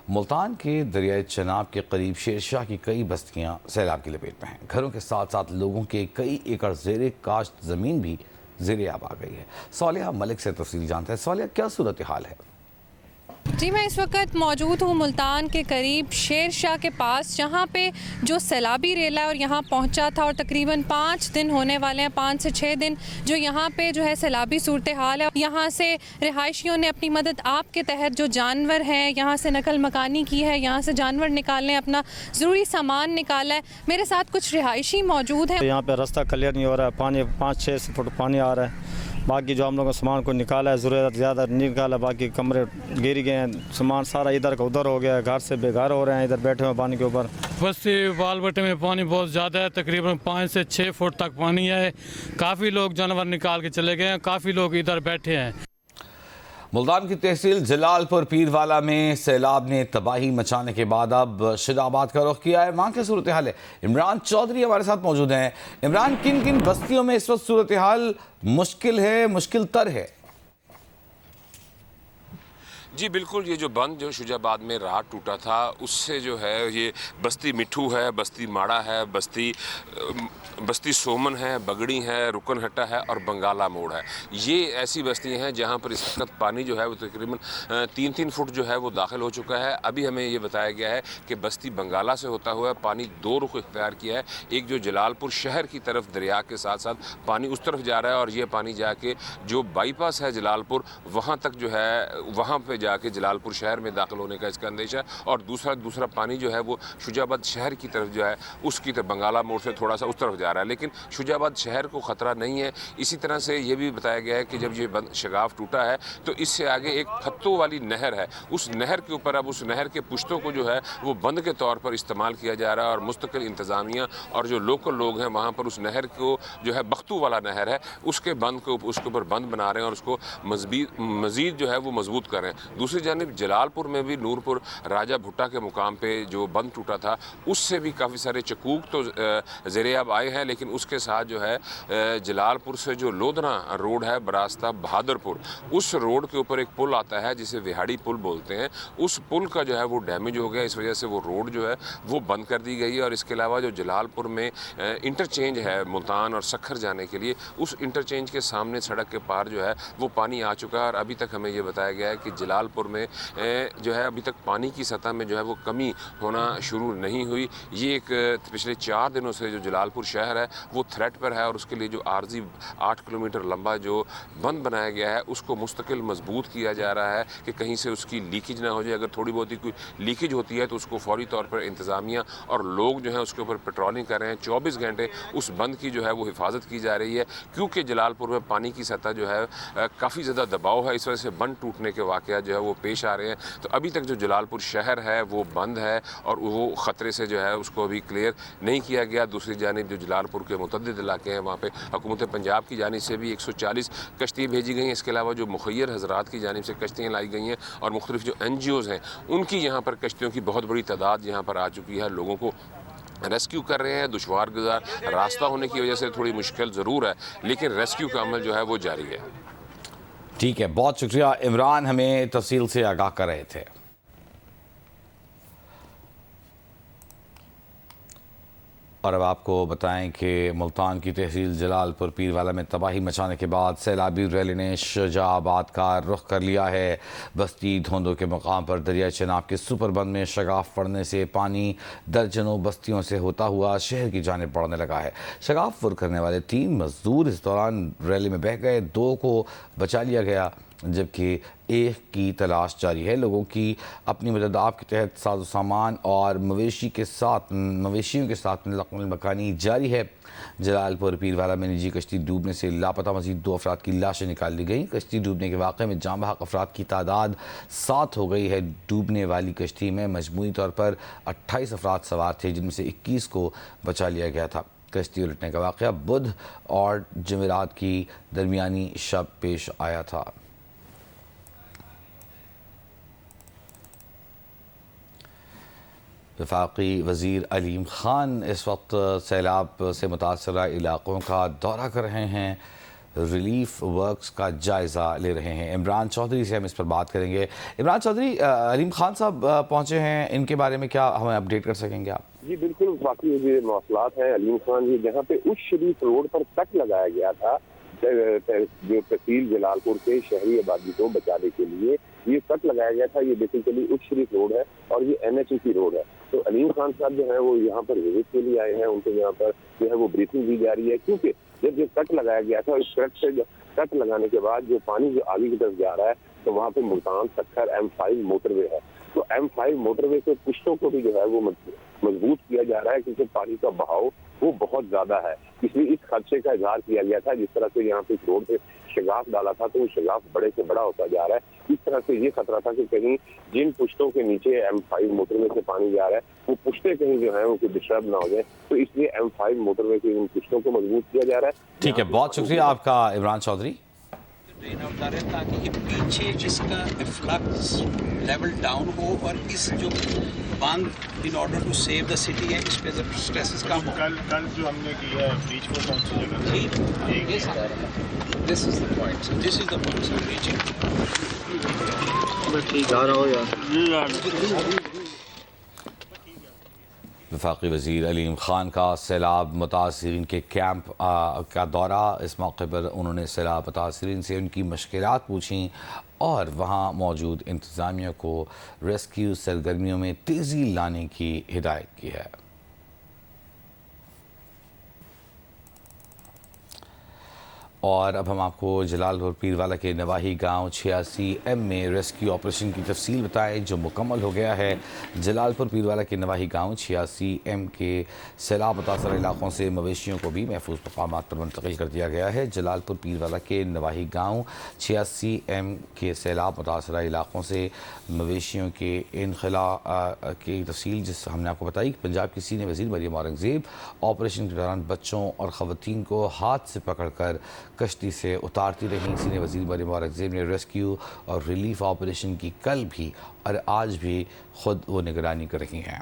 ملتان کے دریائے چناب کے قریب شیر شاہ کی کئی بستیاں سیلاب کی لپیٹ میں ہیں۔ گھروں کے ساتھ ساتھ لوگوں کے کئی ایکڑ زیر کاشت زمین بھی زیر آب آ گئی ہے۔ صالحہ ملک سے تفصیل جانتے ہیں۔ صالحہ، کیا صورتحال ہے؟ جی میں اس وقت موجود ہوں ملتان کے قریب شیر شاہ کے پاس، جہاں پہ جو سیلابی ریلا ہے اور یہاں پہنچا تھا، اور تقریباً 5 دن ہونے والے ہیں، 5 سے 6 دن جو یہاں پہ جو ہے سیلابی صورتحال ہے۔ یہاں سے رہائشیوں نے اپنی مدد آپ کے تحت جو جانور ہیں یہاں سے نقل مکانی کی ہے، یہاں سے جانور نکالنے، اپنا ضروری سامان نکالا ہے۔ میرے ساتھ کچھ رہائشی موجود ہیں۔ یہاں پہ راستہ کلیئر نہیں ہو رہا ہے، پانی 5-6 فٹ پانی آ رہا ہے۔ باقی جو ہم لوگوں کا سامان کو نکالا ہے، ضرورت زیادہ نہیں نکالا، باقی کمرے گر گئے ہیں، سامان سارا ادھر کا ادھر ہو گیا ہے، گھر سے بے گھر ہو رہے ہیں، ادھر بیٹھے ہوئے پانی کے اوپر۔ بستی بال بٹے میں پانی بہت زیادہ ہے، تقریباً 5 سے 6 فٹ تک پانی ہے۔ کافی لوگ جانور نکال کے چلے گئے ہیں، کافی لوگ ادھر بیٹھے ہیں۔ ملتان کی تحصیل جلال پور پیروالا میں سیلاب نے تباہی مچانے کے بعد اب شجاع آباد کا رخ کیا ہے۔ وہاں کی صورتحال ہے، عمران چودھری ہمارے ساتھ موجود ہیں۔ عمران، کن کن بستیوں میں اس وقت صورتحال مشکل تر ہے؟ جی بالکل، یہ جو بند جو شجاع آباد میں رات ٹوٹا تھا، اس سے جو ہے یہ بستی مٹھو ہے، بستی ماڑا ہے، بستی سومن ہے، بگڑی ہے، رکن ہٹا ہے اور بنگالہ موڑ ہے۔ یہ ایسی بستیاں ہیں جہاں پر اس وقت پانی جو ہے وہ تقریباً 3 فٹ جو ہے وہ داخل ہو چکا ہے۔ ابھی ہمیں یہ بتایا گیا ہے کہ بستی بنگالہ سے ہوتا ہوا پانی 2 رخ اختیار کیا ہے۔ ایک جو جلال پور شہر کی طرف دریا کے ساتھ ساتھ پانی اس طرف جا رہا ہے، اور یہ پانی جا کے جو بائی پاس ہے جلال پور، وہاں تک جو ہے وہاں پہ جا کے جلال پور شہر میں داخل ہونے کا اس کا اندیشہ ہے۔ اور دوسرا پانی جو ہے وہ شجاع آباد شہر کی طرف جو ہے اس کی طرف بنگالہ موڑ سے تھوڑا سا اس طرف جا رہا ہے، لیکن شجاع آباد شہر کو خطرہ نہیں ہے۔ اسی طرح سے یہ بھی بتایا گیا ہے کہ جب یہ شگاف ٹوٹا ہے تو اس سے آگے ایک پھتوں والی نہر ہے، اس نہر کے اوپر اب اس نہر کے پشتوں کو جو ہے وہ بند کے طور پر استعمال کیا جا رہا ہے، اور مستقل انتظامیہ اور جو لوکل لوگ ہیں وہاں پر اس نہر کو جو ہے بختو والا نہر ہے اس کے اوپر بند بنا رہے ہیں، اور اس کو مزید جو ہے وہ مضبوط کر رہے ہیں۔ دوسری جانب جلال پور میں بھی نورپور راجہ بھٹا کے مقام پہ جو بند ٹوٹا تھا، اس سے بھی کافی سارے چکوک تو زیر آب آئے ہیں، لیکن اس کے ساتھ جو ہے جلال پور سے جو لودھنا روڈ ہے براستہ بہادر پور، اس روڈ کے اوپر ایک پل آتا ہے جسے وہاڑی پل بولتے ہیں، اس پل کا جو ہے وہ ڈیمیج ہو گیا، اس وجہ سے وہ روڈ جو ہے وہ بند کر دی گئی ہے۔ اور اس کے علاوہ جو جلال پور میں انٹرچینج ہے ملتان اور سکھر جانے کے لیے، اس انٹرچینج کے سامنے سڑک کے پار جو ہے وہ پانی آ چکا ہے، اور ابھی تک ہمیں یہ بتایا گیا ہے کہ جلال پور میں جو ہے ابھی تک پانی کی سطح میں جو ہے وہ کمی ہونا شروع نہیں ہوئی۔ یہ ایک پچھلے 4 دنوں سے جو جلال پور شہر ہے وہ تھریٹ پر ہے، اور اس کے لیے جو عارضی 8 کلومیٹر لمبا جو بند بنایا گیا ہے اس کو مستقل مضبوط کیا جا رہا ہے کہ کہیں سے اس کی لیکیج نہ ہو جائے۔ اگر تھوڑی بہت ہی کوئی لیکیج ہوتی ہے تو اس کو فوری طور پر انتظامیہ اور لوگ جو ہیں اس کے اوپر پیٹرولنگ کر رہے ہیں۔ 24 گھنٹے اس بند کی جو ہے وہ حفاظت کی جا رہی ہے، کیونکہ جلال پور میں پانی کی سطح جو ہے کافی زیادہ دباؤ ہے، اس وجہ سے بند ٹوٹنے کے واقعات جو ہے وہ پیش آ رہے ہیں۔ تو ابھی تک جو جلال پور شہر ہے وہ بند ہے، اور وہ خطرے سے جو ہے اس کو ابھی کلیئر نہیں کیا گیا۔ دوسری جانب جو جلال پور کے متعدد علاقے ہیں وہاں پہ حکومت پنجاب کی جانب سے بھی 140 کشتیاں بھیجی گئی ہیں۔ اس کے علاوہ جو مخیر حضرات کی جانب سے کشتیاں لائی گئی ہیں، اور مختلف جو NGOs ہیں ان کی یہاں پر کشتیوں کی بہت بڑی تعداد یہاں پر آ چکی ہے۔ لوگوں کو ریسکیو کر رہے ہیں، دشوار گزار راستہ ہونے کی وجہ سے تھوڑی مشکل ضرور ہے، لیکن ریسکیو کا عمل جو ہے وہ جاری ہے۔ ٹھیک ہے، بہت شکریہ عمران، ہمیں تفصیل سے آگاہ کر رہے تھے۔ اور اب آپ کو بتائیں کہ ملتان کی تحصیل جلال پور پیروالا میں تباہی مچانے کے بعد سیلابی ریلی نے شجاع آباد کا رخ کر لیا ہے۔ بستی دھوندو کے مقام پر دریائے چناب کے سپر بند میں شگاف پڑنے سے پانی درجنوں بستیوں سے ہوتا ہوا شہر کی جانب بڑھنے لگا ہے۔ شگاف پر کرنے والے 3 مزدور اس دوران ریلی میں بہہ گئے، 2 کو بچا لیا گیا، جبکہ 1 کی تلاش جاری ہے۔ لوگوں کی اپنی مدد آپ کے تحت ساز و سامان اور مویشیوں کے ساتھ نقل مکانی جاری ہے۔ جلال پور پیروالا میں نجی کشتی ڈوبنے سے لاپتہ مزید 2 افراد کی لاشیں نکال لی گئیں۔ کشتی ڈوبنے کے واقعے میں جاں بحق افراد کی تعداد 7 ہو گئی ہے۔ ڈوبنے والی کشتی میں مجموعی طور پر 28 افراد سوار تھے، جن میں سے 21 کو بچا لیا گیا تھا۔ کشتی الٹنے کا واقعہ بدھ اور جمعرات کی درمیانی شب پیش آیا تھا۔ وفاقی وزیر علیم خان اس وقت سیلاب سے متاثرہ علاقوں کا دورہ کر رہے ہیں۔ ریلیف ورکس کا جائزہ لے رہے ہیں۔ عمران چودھری سے ہم اس پر بات کریں گے۔ عمران چودھری، علیم خان صاحب پہنچے ہیں، ان کے بارے میں کیا ہمیں اپڈیٹ کر سکیں گے آپ؟ جی بالکل، واقعی یہ مواصلات ہیں علیم خان جی، جہاں پہ اس شریف روڈ پر کٹ لگایا گیا تھا جو تحصیل جلال پور کے شہری آبادی کو بچانے کے لیے یہ کٹ لگایا گیا تھا۔ یہ بیسیکلی اس شریف روڈ ہے اور یہ NH کی روڈ ہے۔ تو علیم خان صاحب جو ہیں وہ یہاں پر وزٹ کے لیے آئے ہیں، ان کو یہاں پر جو ہے وہ بریفنگ دی جا رہی ہے، کیونکہ جب یہ کٹ لگایا گیا تھا، اس کٹ سے کٹ لگانے کے بعد جو پانی جو آگے کی طرف جا رہا ہے تو وہاں پہ ملتان سکھر M5 موٹر وے ہے۔ تو M5 موٹر وے کے پشتوں کو بھی جو ہے وہ مضبوط کیا جا رہا ہے، کیونکہ پانی کا بہاؤ وہ بہت زیادہ ہے۔ اس لیے اس خدشے کا اظہار کیا گیا تھا، جس طرح سے یہاں پہ روڈ پہ شگاف ڈالا تھا تو وہ شگاف بڑے سے بڑا ہوتا جا رہا ہے۔ اس طرح سے یہ خطرہ تھا کہ کہیں جن پشتوں کے نیچے M5 موٹر وے سے پانی جا رہا ہے وہ پشتے کہیں جو ہیں ان کو ڈسٹرب نہ ہو جائیں، تو اس لیے M5 موٹر وے کے ان پشتوں کو مضبوط کیا جا رہا ہے۔ ٹھیک ہے، بہت شکریہ آپ کا عمران چودھری۔ ڈرین آؤٹ کر رہے ہیں تاکہ یہ پیچھے اس کا فلکس لیول ڈاؤن ہو اور اس جو بند in order to save the city ہے اس پہ اسٹریسز کم ہو۔ کل جو ہم نے کیا ہے بیچ کو کون سی جگہ this is the point, so this is the point so reaching. ٹھیک آ رہا ہو یار۔ وفاقی وزیر علیم خان کا سیلاب متاثرین کے کیمپ کا دورہ، اس موقع پر انہوں نے سیلاب متاثرین سے ان کی مشکلات پوچھیں اور وہاں موجود انتظامیہ کو ریسکیو سرگرمیوں میں تیزی لانے کی ہدایت کی ہے۔ اور اب ہم آپ کو جلال پور پیروالا کے نواحی گاؤں 86M میں ریسکیو آپریشن کی تفصیل بتائیں جو مکمل ہو گیا ہے۔ جلال پور پیروالا کے نواحی گاؤں 86M کے سیلاب متاثرہ علاقوں سے مویشیوں کو بھی محفوظ مقامات پر منتقل کر دیا گیا ہے۔ جلال پور پیروالا کے نواحی گاؤں 86M کے سیلاب متاثرہ علاقوں سے مویشیوں کے انخلاء کی تفصیل جس ہم نے آپ کو بتائی۔ پنجاب کی سینئر وزیر مریم اورنگزیب آپریشن کے دوران بچوں اور خواتین کو ہاتھ سے پکڑ کر کشتی سے اتارتی رہیں۔ سینئر وزیر مریم اورنگزیب نے ریسکیو اور ریلیف آپریشن کی کل بھی اور آج بھی خود وہ نگرانی کر رہی ہیں۔